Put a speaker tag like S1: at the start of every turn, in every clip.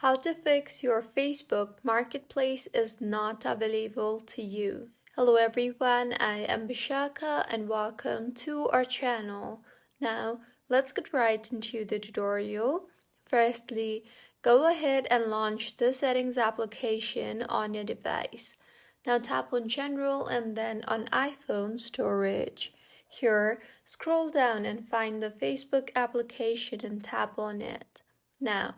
S1: How to fix your Facebook Marketplace is not available to you. Hello everyone, I am Bishaka and welcome to our channel. Now, let's get right into the tutorial. Firstly, go ahead and launch the settings application on your device. Now tap on General and then on iPhone Storage. Here, scroll down and find the Facebook application and tap on it. Now,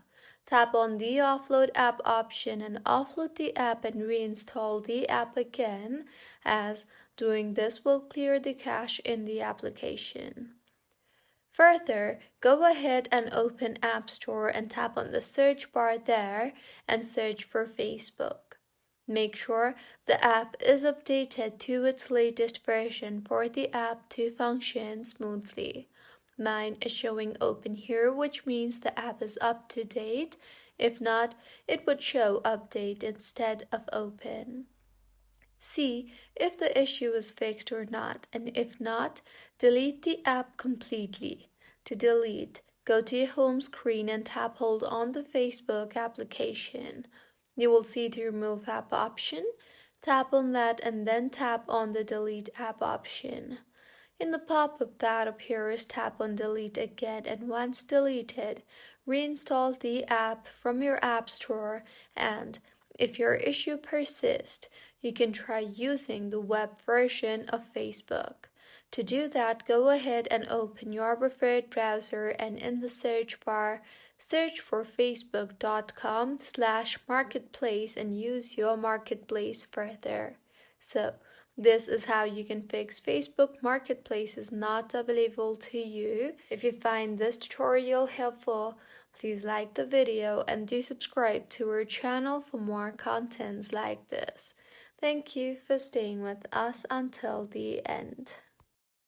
S1: tap on the Offload App option and offload the app and reinstall the app again, as doing this will clear the cache in the application. Further, go ahead and open App Store and tap on the search bar there and search for Facebook. Make sure the app is updated to its latest version for the app to function smoothly. Mine is showing open here, which means the app is up to date. If not, it would show update instead of open. See if the issue is fixed or not, and if not, delete the app completely. To delete, go to your home screen and tap hold on the Facebook application. You will see the Remove App option. Tap on that and then tap on the Delete App option. In the pop-up that appears, tap on Delete again, and once deleted, reinstall the app from your App Store, and if your issue persists, you can try using the web version of Facebook. To do that, go ahead and open your preferred browser and in the search bar, search for facebook.com/marketplace and use your marketplace further. So, this is how you can fix Facebook Marketplace is not available to you. If you find this tutorial helpful, please like the video and do subscribe to our channel for more contents like this. Thank you for staying with us until the end.